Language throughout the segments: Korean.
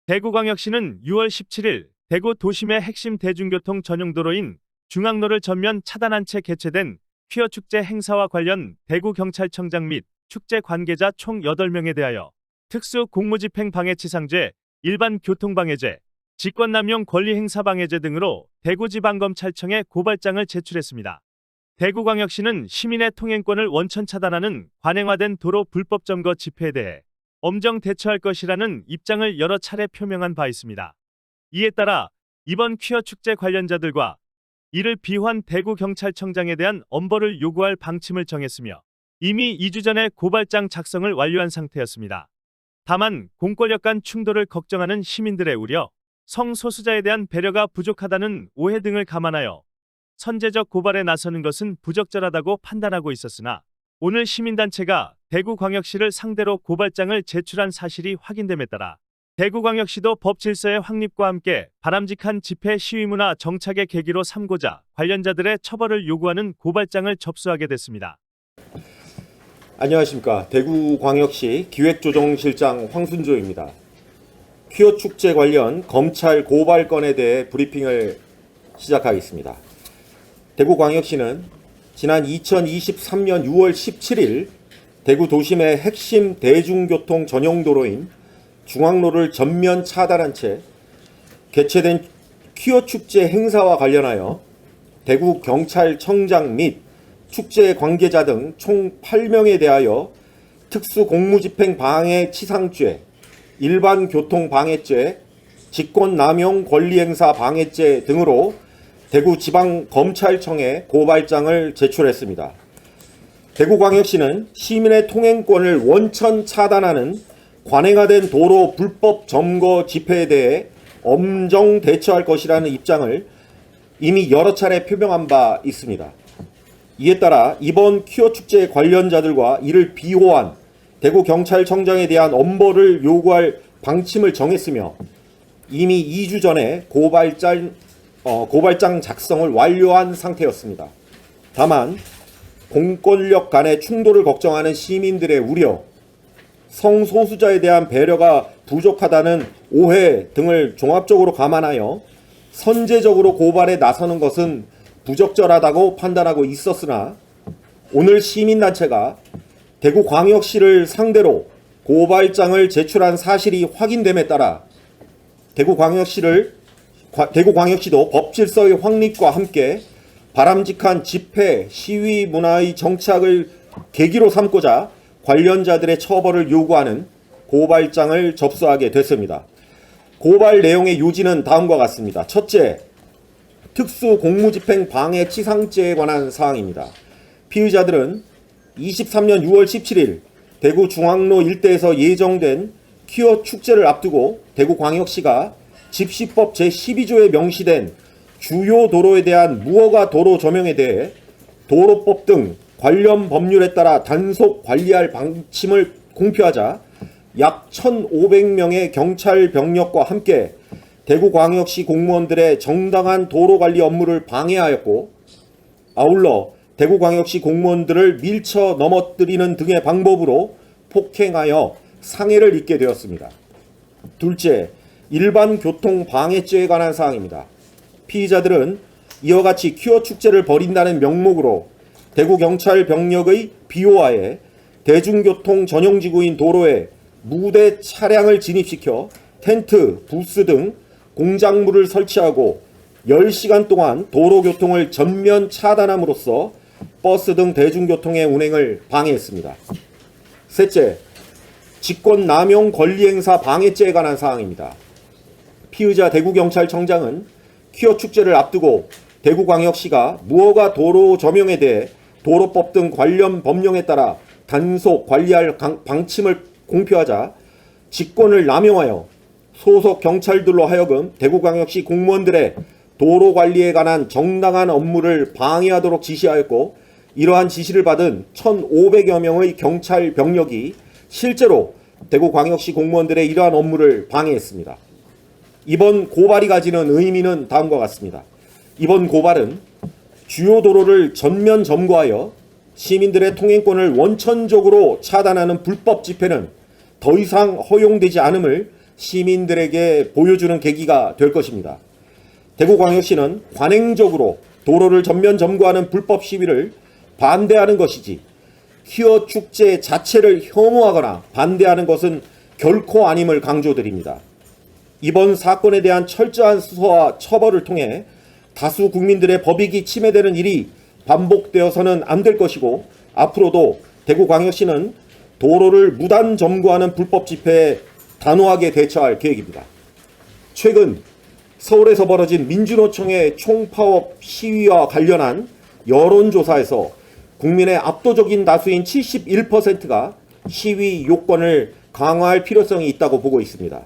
대구광역시는 6월 17일 대구 도심의 핵심 대중교통 전용도로인 중앙로를 전면 차단한 채 개최된 퀴어 축제 행사와 관련 대구경찰청장 및 축제 관계자 총 8명에 대하여 특수 공무집행 방해치상죄, 일반 교통방해죄, 직권남용 권리행사방해죄 등으로 대구지방검찰청에 고발장을 제출했습니다. 대구광역시는 시민의 통행권을 원천 차단하는 관행화된 도로 불법 점거 집회에 대해 엄정 대처할 것이라는 입장을 여러 차례 표명한 바 있습니다. 이에 따라 이번 퀴어 축제 관련자들과 이를 비호한 대구경찰청장에 대한 엄벌을 요구할 방침을 정했으며 이미 2주 전에 고발장 작성을 완료한 상태였습니다. 다만 공권력 간 충돌을 걱정하는 시민들의 우려, 성소수자에 대한 배려가 부족하다는 오해 등을 감안하여 선제적 고발에 나서는 것은 부적절하다고 판단하고 있었으나 오늘 시민단체가 대구광역시를 상대로 고발장을 제출한 사실이 확인됨에 따라 대구광역시도 법 질서의 확립과 함께 바람직한 집회 시위문화 정착의 계기로 삼고자 관련자들의 처벌을 요구하는 고발장을 접수하게 됐습니다. 안녕하십니까. 대구광역시 기획조정실장 황순조입니다. 퀴어 축제 관련 검찰 고발건에 대해 브리핑을 시작하겠습니다. 대구광역시는 지난 2023년 6월 17일 대구 도심의 핵심 대중교통 전용도로인 중앙로를 전면 차단한 채 개최된 퀴어 축제 행사와 관련하여 대구경찰청장 및 축제 관계자 등 총 8명에 대하여 특수공무집행 방해치상죄, 일반교통방해죄, 직권남용 권리행사 방해죄 등으로 대구지방검찰청에 고발장을 제출했습니다. 대구광역시는 시민의 통행권을 원천 차단하는 관행화된 도로 불법 점거 집회에 대해 엄정 대처할 것이라는 입장을 이미 여러 차례 표명한 바 있습니다. 이에 따라 이번 퀴어 축제 관련자들과 이를 비호한 대구경찰청장에 대한 엄벌을 요구할 방침을 정했으며 이미 2주 전에 고발장 작성을 완료한 상태였습니다. 다만 공권력 간의 충돌을 걱정하는 시민들의 우려, 성소수자에 대한 배려가 부족하다는 오해 등을 종합적으로 감안하여 선제적으로 고발에 나서는 것은 부적절하다고 판단하고 있었으나 오늘 시민단체가 대구광역시를 상대로 고발장을 제출한 사실이 확인됨에 따라 대구광역시도 법질서의 확립과 함께 바람직한 집회, 시위 문화의 정착을 계기로 삼고자 관련자들의 처벌을 요구하는 고발장을 접수하게 됐습니다. 고발 내용의 요지는 다음과 같습니다. 첫째, 특수공무집행 방해치상죄에 관한 사항입니다. 피의자들은 23년 6월 17일 대구 중앙로 일대에서 예정된 퀴어 축제를 앞두고 대구광역시가 집시법 제12조에 명시된 주요 도로에 대한 무허가 도로 조명에 대해 도로법 등 관련 법률에 따라 단속 관리할 방침을 공표하자 약 1,500명의 경찰 병력과 함께 대구광역시 공무원들의 정당한 도로관리 업무를 방해하였고 아울러 대구광역시 공무원들을 밀쳐 넘어뜨리는 등의 방법으로 폭행하여 상해를 입게 되었습니다. 둘째, 일반 교통 방해죄에 관한 사항입니다. 피의자들은 이와 같이 퀴어 축제를 벌인다는 명목으로 대구경찰 병력의 비호하에 대중교통 전용지구인 도로에 무대 차량을 진입시켜 텐트, 부스 등 공작물을 설치하고 10시간 동안 도로교통을 전면 차단함으로써 버스 등 대중교통의 운행을 방해했습니다. 셋째, 직권남용 권리행사 방해죄에 관한 사항입니다. 피의자 대구경찰청장은 퀴어 축제를 앞두고 대구광역시가 무허가 도로 조명에 대해 도로법 등 관련 법령에 따라 단속 관리할 방침을 공표하자 직권을 남용하여 소속 경찰들로 하여금 대구광역시 공무원들의 도로관리에 관한 정당한 업무를 방해하도록 지시하였고 이러한 지시를 받은 1,500여 명의 경찰 병력이 실제로 대구광역시 공무원들의 이러한 업무를 방해했습니다. 이번 고발이 가지는 의미는 다음과 같습니다. 이번 고발은 주요 도로를 전면 점거하여 시민들의 통행권을 원천적으로 차단하는 불법 집회는 더 이상 허용되지 않음을 시민들에게 보여주는 계기가 될 것입니다. 대구광역시는 관행적으로 도로를 전면 점거하는 불법 시위를 반대하는 것이지 퀴어 축제 자체를 혐오하거나 반대하는 것은 결코 아님을 강조드립니다. 이번 사건에 대한 철저한 수사와 처벌을 통해 다수 국민들의 법익이 침해되는 일이 반복되어서는 안 될 것이고, 앞으로도 대구광역시는 도로를 무단 점거하는 불법 집회에 단호하게 대처할 계획입니다. 최근 서울에서 벌어진 민주노총의 총파업 시위와 관련한 여론조사에서 국민의 압도적인 다수인 71%가 시위 요건을 강화할 필요성이 있다고 보고 있습니다.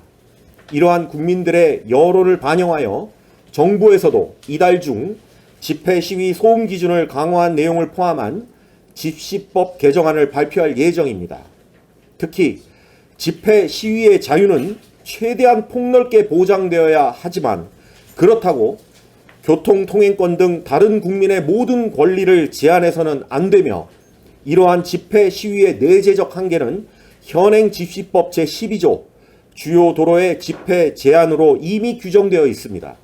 이러한 국민들의 여론을 반영하여 정부에서도 이달 중 집회 시위 소음 기준을 강화한 내용을 포함한 집시법 개정안을 발표할 예정입니다. 특히 집회 시위의 자유는 최대한 폭넓게 보장되어야 하지만, 그렇다고 교통통행권 등 다른 국민의 모든 권리를 제한해서는 안 되며, 이러한 집회 시위의 내재적 한계는 현행 집시법 제12조 주요 도로의 집회 제한으로 이미 규정되어 있습니다.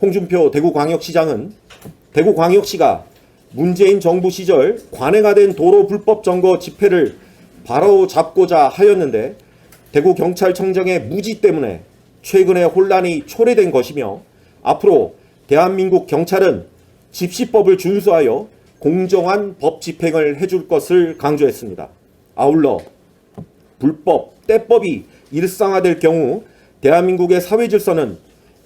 홍준표 대구광역시장은 대구광역시가 문재인 정부 시절 관행화된 도로 불법 점거 집회를 바로잡고자 하였는데 대구경찰청장의 무지 때문에 최근에 혼란이 초래된 것이며, 앞으로 대한민국 경찰은 집시법을 준수하여 공정한 법 집행을 해줄 것을 강조했습니다. 아울러 불법, 때법이 일상화될 경우 대한민국의 사회 질서는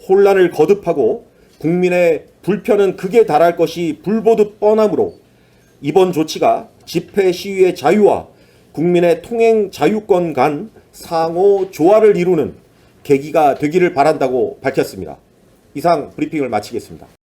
혼란을 거듭하고 국민의 불편은 극에 달할 것이 불보듯 뻔하므로 이번 조치가 집회 시위의 자유와 국민의 통행 자유권 간 상호 조화를 이루는 계기가 되기를 바란다고 밝혔습니다. 이상 브리핑을 마치겠습니다.